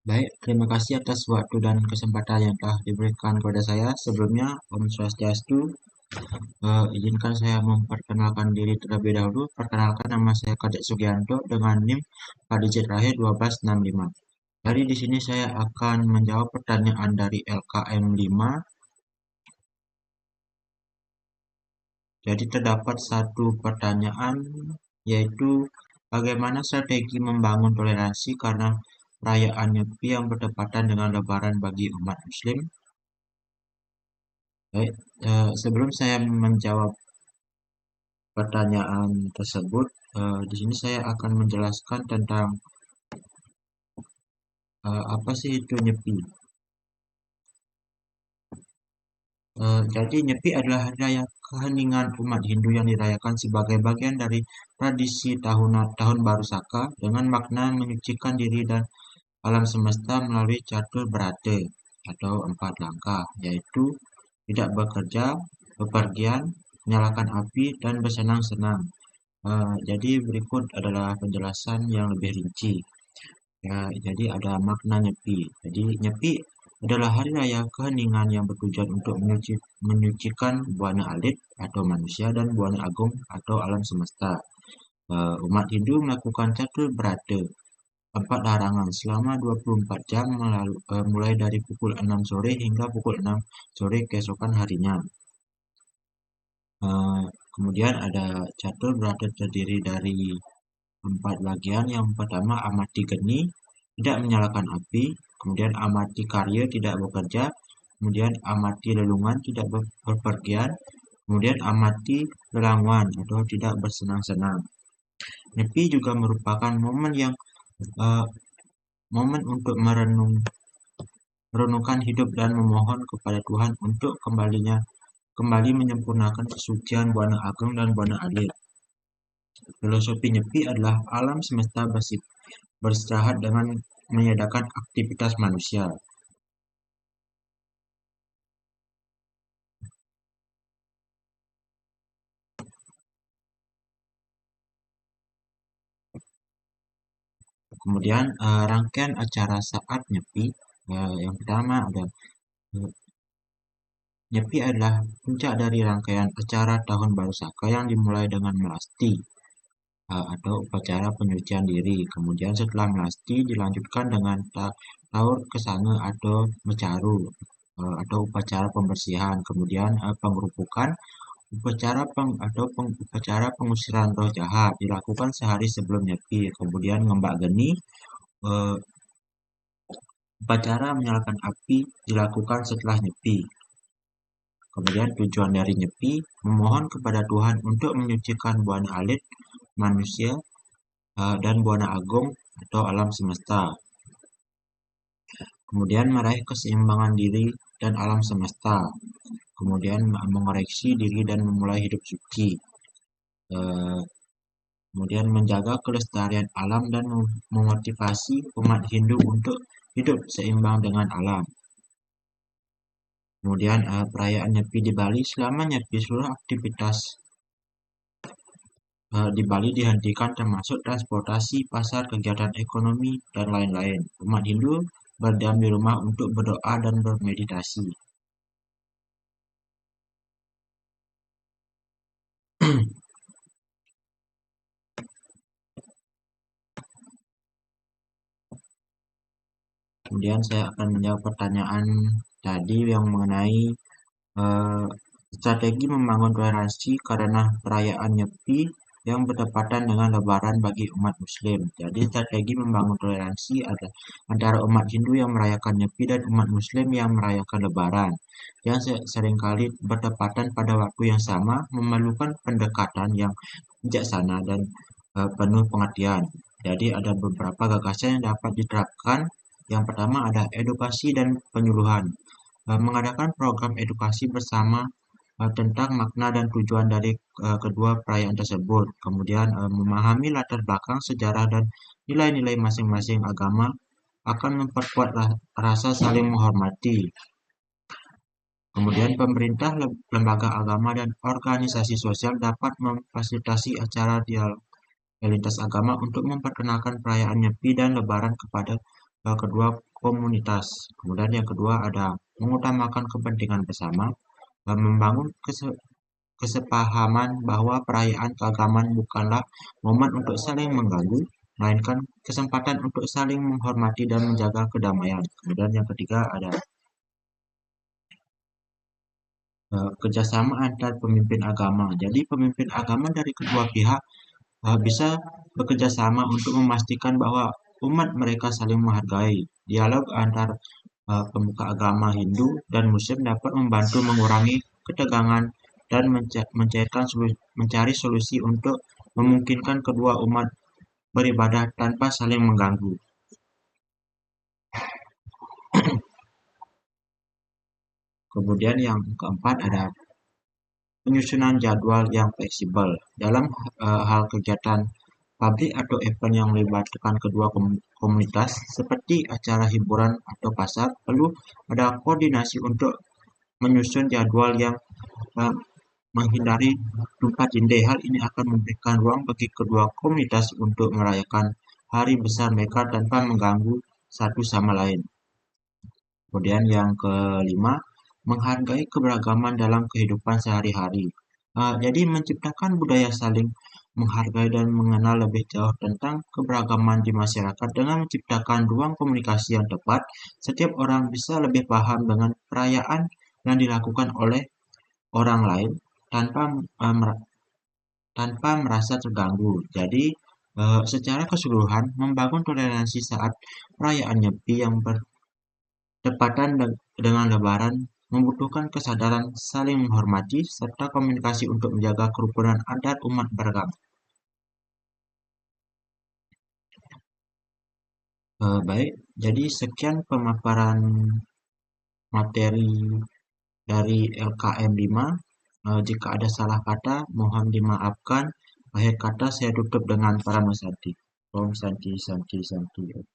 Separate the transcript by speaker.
Speaker 1: Baik, terima kasih atas waktu dan kesempatan yang telah diberikan kepada saya. Sebelumnya, Om Swastiastu, izinkan saya memperkenalkan diri terlebih dahulu. Perkenalkan, nama saya Kadek Sugianto dengan NIM pada digit terakhir 1265. Jadi di sini saya akan menjawab pertanyaan dari LKM 5. Jadi terdapat satu pertanyaan, yaitu bagaimana strategi membangun toleransi karena perayaan Nyepi yang bertepatan dengan Lebaran bagi umat Muslim. Baik, sebelum saya menjawab pertanyaan tersebut, di sini saya akan menjelaskan tentang apa sih itu Nyepi. Jadi Nyepi adalah hari raya keheningan umat Hindu yang dirayakan sebagai bagian dari tradisi tahun baru Saka dengan makna menyucikan diri dan alam semesta melalui catur berate atau 4 langkah, yaitu tidak bekerja, bepergian, menyalakan api, dan bersenang-senang. Jadi berikut adalah penjelasan yang lebih rinci. Ya, jadi ada makna Nyepi. Jadi Nyepi adalah hari raya keheningan yang bertujuan untuk menyucikan buana alit atau manusia dan buana agung atau alam semesta. Umat Hindu melakukan catur berata 4 larangan selama 24 jam mulai dari pukul 6 sore hingga pukul 6 sore keesokan harinya. Kemudian ada catur berada terdiri dari 4 bagian. Yang pertama amati geni, tidak menyalakan api. Kemudian amati karya, tidak bekerja. Kemudian amati lelungan, tidak berpergian. Kemudian amati lelangwan atau tidak bersenang-senang. Nyepi juga merupakan uh, momen untuk merenungkan hidup dan memohon kepada Tuhan untuk kembali menyempurnakan kesucian Buana Ageng dan Buana Alit. Filosofi Nyepi adalah alam semesta beristirahat dengan meniadakan aktivitas manusia. Kemudian rangkaian acara saat Nyepi, yang pertama ada Nyepi adalah puncak dari rangkaian acara Tahun Baru Saka yang dimulai dengan melasti atau upacara penyucian diri. Kemudian setelah melasti dilanjutkan dengan taur kesanga atau mecaru atau upacara pembersihan. Kemudian pengerupukan upacara pengusiran roh jahat dilakukan sehari sebelum Nyepi. Kemudian ngembak geni, eh, upacara menyalakan api dilakukan setelah Nyepi. Kemudian tujuan dari Nyepi memohon kepada Tuhan untuk menyucikan buana alit manusia dan buana agung atau alam semesta. Kemudian meraih keseimbangan diri dan alam semesta. Kemudian mengoreksi diri dan memulai hidup suci. Eh, Kemudian menjaga kelestarian alam dan memotivasi umat Hindu untuk hidup seimbang dengan alam. Kemudian perayaan Nyepi di Bali, selama Nyepi seluruh aktivitas di Bali dihentikan termasuk transportasi, pasar, kegiatan ekonomi, dan lain-lain. Umat Hindu berdiam di rumah untuk berdoa dan bermeditasi. Kemudian saya akan menjawab pertanyaan tadi yang mengenai eh, strategi membangun toleransi karena perayaan Nyepi yang bertepatan dengan Lebaran bagi umat Muslim. Jadi strategi membangun toleransi ada antara umat Hindu yang merayakan Nyepi dan umat Muslim yang merayakan Lebaran, yang seringkali bertepatan pada waktu yang sama, memerlukan pendekatan yang bijaksana dan penuh pengertian. Jadi ada beberapa gagasan yang dapat diterapkan. Yang pertama ada edukasi dan penyuluhan. Mengadakan program edukasi bersama tentang makna dan tujuan dari kedua perayaan tersebut. Kemudian memahami latar belakang sejarah dan nilai-nilai masing-masing agama akan memperkuat rasa saling menghormati. Kemudian pemerintah, lembaga agama, dan organisasi sosial dapat memfasilitasi acara dialog lintas agama untuk memperkenalkan perayaan Nyepi dan Lebaran kepada kedua komunitas. Kemudian yang kedua ada mengutamakan kepentingan bersama, membangun kesepahaman bahwa perayaan keagamaan bukanlah momen untuk saling mengganggu, melainkan kesempatan untuk saling menghormati dan menjaga kedamaian. Kemudian yang ketiga ada kerjasama antar pemimpin agama. Jadi pemimpin agama dari kedua pihak bisa bekerja sama untuk memastikan bahwa umat mereka saling menghargai. Dialog antar pemuka agama Hindu dan Muslim dapat membantu mengurangi ketegangan dan mencari solusi untuk memungkinkan kedua umat beribadah tanpa saling mengganggu. Kemudian yang keempat ada penyusunan jadwal yang fleksibel. Dalam hal kegiatan publik atau event yang melibatkan kedua komunitas, seperti acara hiburan atau pasar, perlu ada koordinasi untuk menyusun jadwal yang uh, menghindari tumpang tindih. Hal ini akan memberikan ruang bagi kedua komunitas untuk merayakan hari besar mereka tanpa mengganggu satu sama lain. Kemudian yang kelima, menghargai keberagaman dalam kehidupan sehari-hari. Jadi menciptakan budaya saling menghargai dan mengenal lebih jauh tentang keberagaman di masyarakat dengan menciptakan ruang komunikasi yang tepat, setiap orang bisa lebih paham dengan perayaan yang dilakukan oleh orang lain tanpa tanpa merasa terganggu. Jadi, secara keseluruhan, membangun toleransi saat perayaan Nyepi yang bertepatan dengan Lebaran membutuhkan kesadaran saling menghormati serta komunikasi untuk menjaga kerukunan antar umat beragama. Baik, jadi sekian pemaparan materi dari LKM 5. Jika ada salah kata, mohon dimaafkan. Akhir kata saya tutup dengan para Santi. Om Santi Santi Santi.